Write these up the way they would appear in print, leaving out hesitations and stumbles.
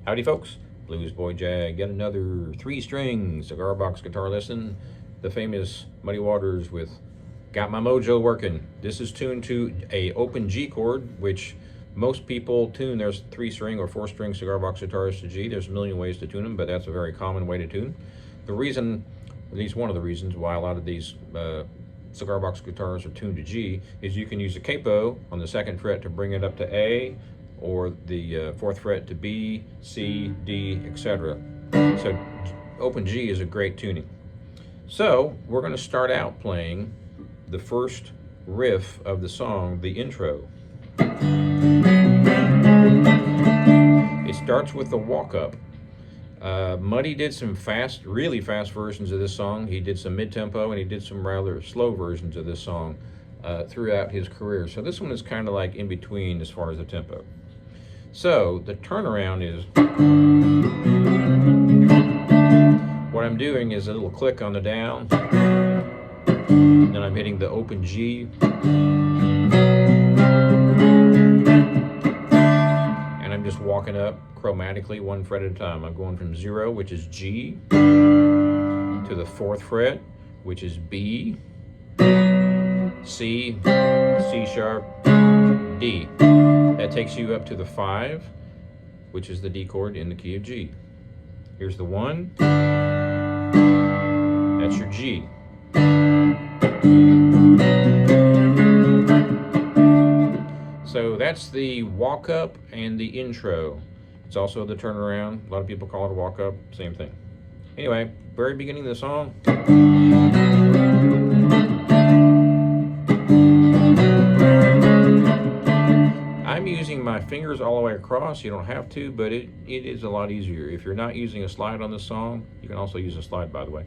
Howdy folks, Bluesboy Jag, yet another 3-string cigar box guitar lesson. The famous Muddy Waters with Got My Mojo Working. This is tuned to a open G chord, which most people tune their 3-string or 4-string cigar box guitars to G. There's a million ways to tune them, but that's a very common way to tune. The reason, at least one of the reasons why a lot of these cigar box guitars are tuned to G is you can use a capo on the 2nd fret to bring it up to A, or the 4th fret to B, C, D, etc. So open G is a great tuning. So we're going to start out playing the first riff of the song, the intro. It starts with the walk-up. Muddy did some really fast versions of this song. He did some mid-tempo and he did some rather slow versions of this song throughout his career. So this one is kind of like in between as far as the tempo. So the turnaround is, what I'm doing is a little click on the down, then I'm hitting the open G, and I'm just walking up chromatically 1 fret at a time. I'm going from 0, which is G, to the 4th fret, which is B, C, C sharp, D. That takes you up to the 5, which is the D chord in the key of G. Here's the 1. That's your G. So that's the walk-up and the intro. It's also the turnaround. A lot of people call it a walk-up, same thing. Anyway, very beginning of the song. I'm using my fingers all the way across. You don't have to, but it is a lot easier. If you're not using a slide on this song, you can also use a slide, by the way.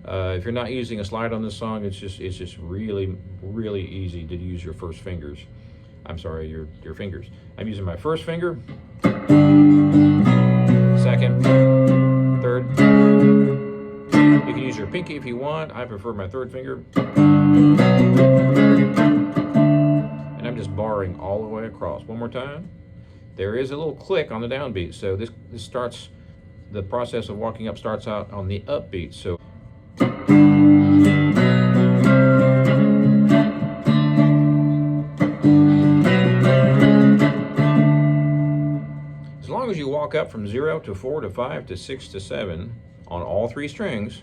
If you're not using a slide on this song, it's just really easy to use your first fingers. I'm sorry, your fingers. I'm using my first finger, 2nd, 3rd. You can use your pinky if you want. I prefer my 3rd finger. And I'm just barring all the way across. One more time. There is a little click on the downbeat. So this starts, the process of walking up starts out on the upbeat. So as long as you walk up from 0 to 4 to 5 to 6 to 7 on all 3 strings,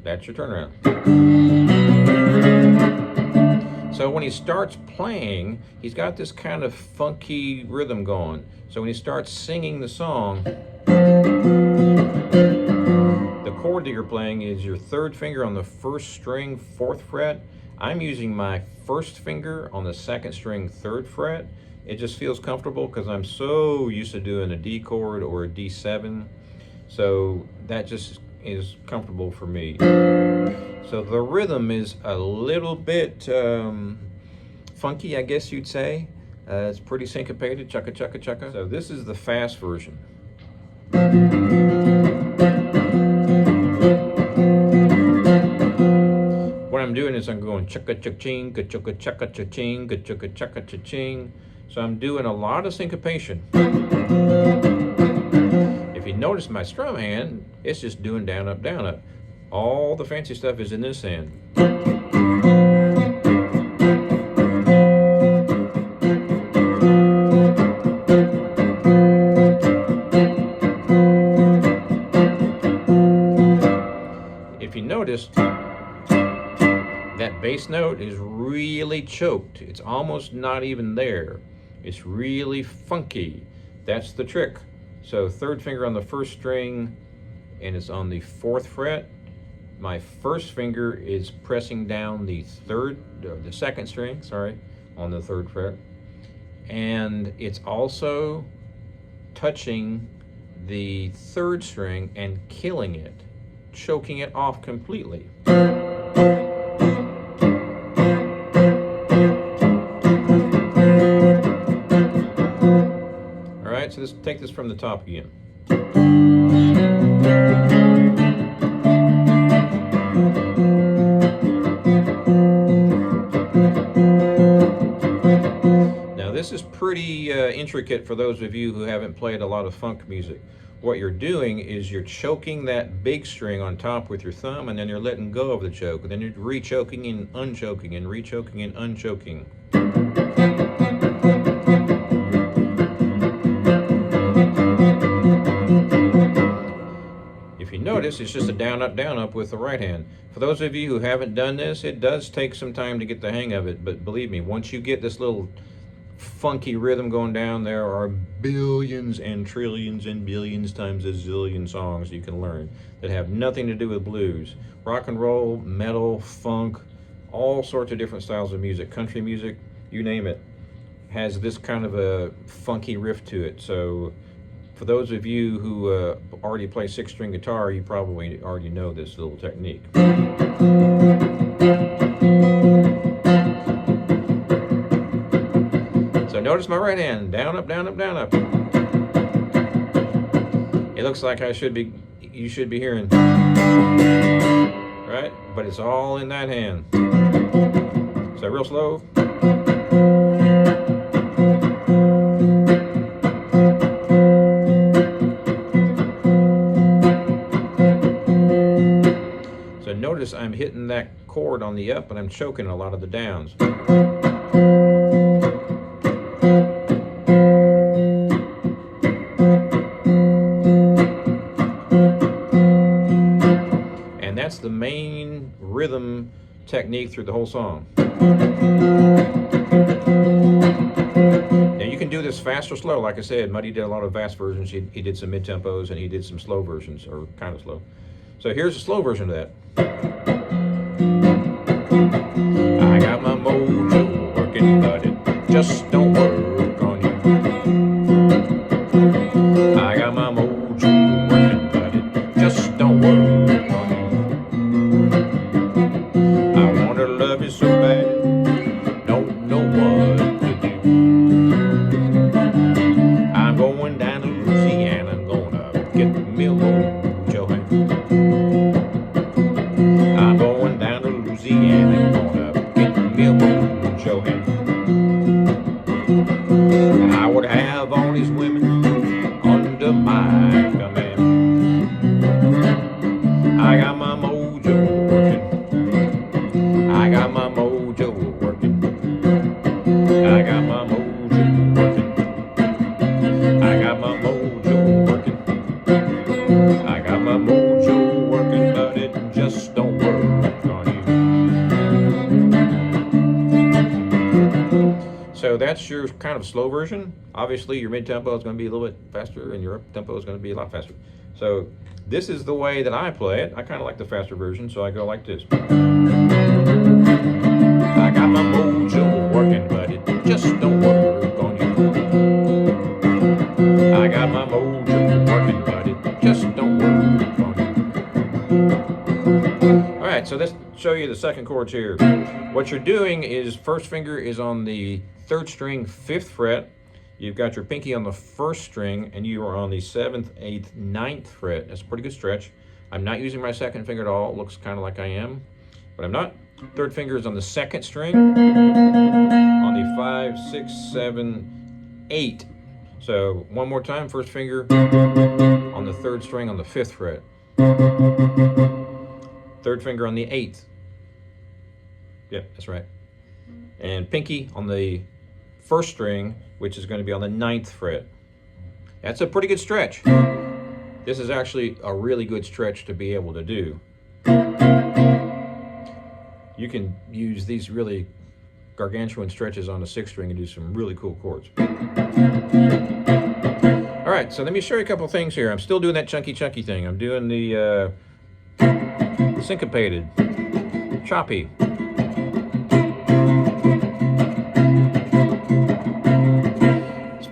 that's your turnaround. So when he starts playing, he's got this kind of funky rhythm going. So when he starts singing the song, the chord that you're playing is your 3rd finger on the 1st string, 4th fret. I'm using my 1st finger on the 2nd string, 3rd fret. It just feels comfortable because I'm so used to doing a D chord or a D7. So that just is comfortable for me. So the rhythm is a little bit funky, I guess you'd say. It's pretty syncopated, chugga chugga chugga. So this is the fast version. What I'm doing is I'm going chugga chugga ching, chugga chugga ching, chugga chugga ching. So I'm doing a lot of syncopation. If you notice my strum hand, it's just doing down, up, down, up. All the fancy stuff is in this hand. If you notice, that bass note is really choked. It's almost not even there. It's really funky. That's the trick. So 3rd finger on the 1st string, and it's on the 4th fret. My 1st finger is pressing down the 2nd string, sorry, on the 3rd fret. And it's also touching the 3rd string and killing it, choking it off completely. So let's take this from the top again. Now this is pretty intricate for those of you who haven't played a lot of funk music. What you're doing is you're choking that big string on top with your thumb, and then you're letting go of the choke, and then you're re-choking and unchoking and re-choking and unchoking. If you notice, it's just a down, up with the right hand. For those of you who haven't done this, it does take some time to get the hang of it, but believe me, once you get this little funky rhythm going down, there are billions and trillions and billions times a zillion songs you can learn that have nothing to do with blues. Rock and roll, metal, funk, all sorts of different styles of music, country music, you name it, has this kind of a funky riff to it. So for those of you who already play 6-string guitar, you probably already know this little technique. So notice my right hand, down, up, down, up, down, up. It looks like you should be hearing, right? But it's all in that hand. So real slow. So notice I'm hitting that chord on the up, and I'm choking a lot of the downs. And that's the main rhythm technique through the whole song. Now you can do this fast or slow. Like I said, Muddy did a lot of fast versions. He did some mid-tempos, and he did some slow versions, or kind of slow. So here's a slow version of that. I got my mojo working, but it just don't work on you. I got my mojo working, but it just don't work on you. I want to love you so bad, don't know what to do. I'm going down to Louisiana, I'm gonna get me a mojo hand. I'm going down to Louisiana, I'm gonna get me a mojo hand. I would have all these women under my command. I got my mojo working. I got my mojo working. I got my mojo working. I got my mojo working. I got my mojo working, but it just don't work on you. So that's your kind of slow version. Obviously your mid-tempo is going to be a little bit faster, and your up-tempo is going to be a lot faster. So this is the way that I play it. I kind of like the faster version, so I go like this. I got my mojo working, but it just don't work on you. I got my mojo working, but it just don't work on you. All right, so let's show you the second chords here. What you're doing is first finger is on the 3rd string, 5th fret. You've got your pinky on the 1st string, and you are on the 7th, 8th, 9th fret. That's a pretty good stretch. I'm not using my 2nd finger at all. It looks kind of like I am, but I'm not. 3rd finger is on the 2nd string, on the 5, 6, 7, 8. So one more time, 1st finger on the 3rd string on the 5th fret. 3rd finger on the 8th. Yep, that's right. And pinky on the 1st string, which is going to be on the 9th fret. That's a pretty good stretch. This is actually a really good stretch to be able to do. You can use these really gargantuan stretches on the 6th string and do some really cool chords. All right, so let me show you a couple things here. I'm still doing that chunky thing. I'm doing the syncopated, choppy.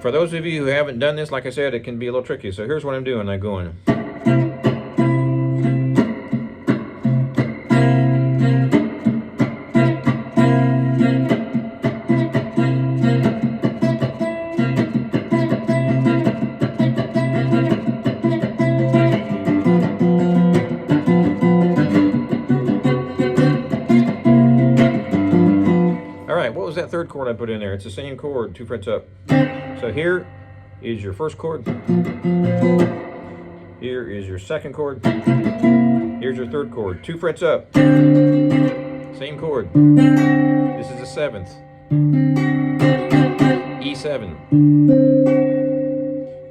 For those of you who haven't done this, like I said, it can be a little tricky. So here's what I'm doing. I'm going. right, what was that third chord I put in there? It's the same chord, 2 frets up. So here is your first chord. Here is your second chord. Here's your third chord, 2 frets up. Same chord. This is the 7th. E7.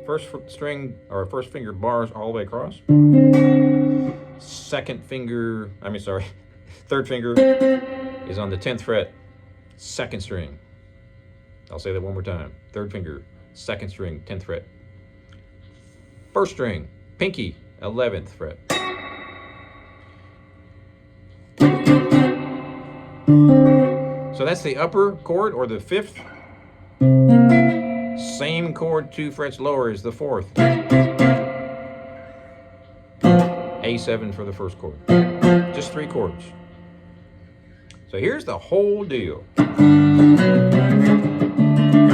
First string, or first finger bars all the way across. Second finger, third finger is on the 10th fret, second string. I'll say that one more time. Third finger, second string, 10th fret. First string, pinky, 11th fret. So that's the upper chord, or the 5th. Same chord 2 frets lower is the 4th. A7 for the first chord. Just 3 chords. So here's the whole deal. Got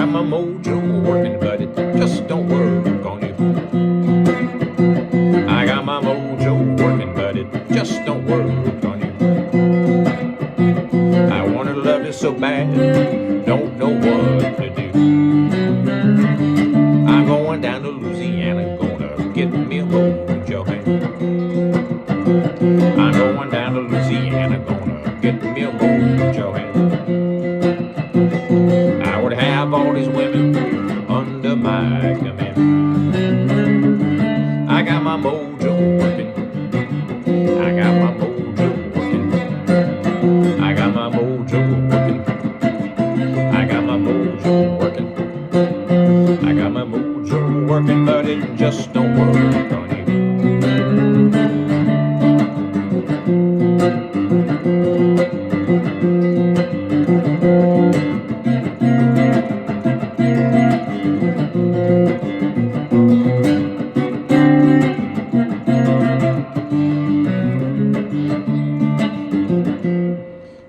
my mojo working, but it just don't work on you. I got my mojo working, but it just don't work on you. I wanna love you so bad, don't know what to do. I'm going down to Louisiana, gonna get me a mojo hand. I'm going down to Louisiana, gonna get me a mojo hand. I would have all these women under my command. I got my mojo working. I got my mojo working. I got my mojo working. I got my mojo working. I got my mojo working, but it just don't work on you.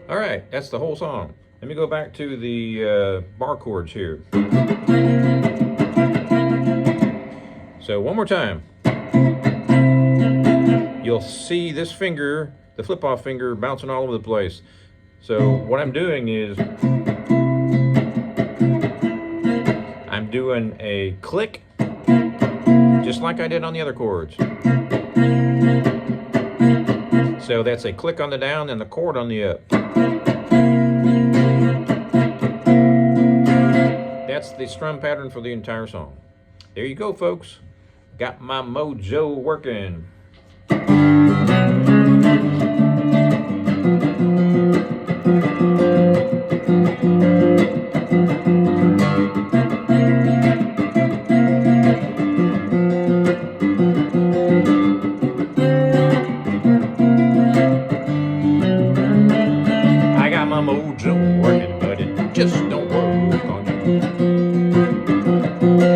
All right, that's the whole song. Let me go back to the bar chords here. So one more time. You'll see this finger, the flip-off finger, bouncing all over the place. So what I'm doing is I'm doing a click, just like I did on the other chords. So that's a click on the down and the chord on the up. That's the strum pattern for the entire song. There you go, folks. Got my mojo working. I got my mojo working, but it just don't work on you.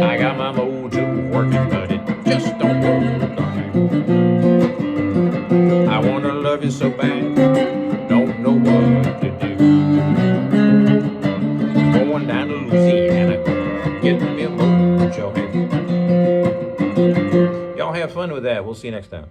I got my mojo working, but it just don't work on you. I wanna love you so bad, don't know what to do. Going down to Louisiana, get me a mojo hand. Y'all have fun with that. We'll see you next time.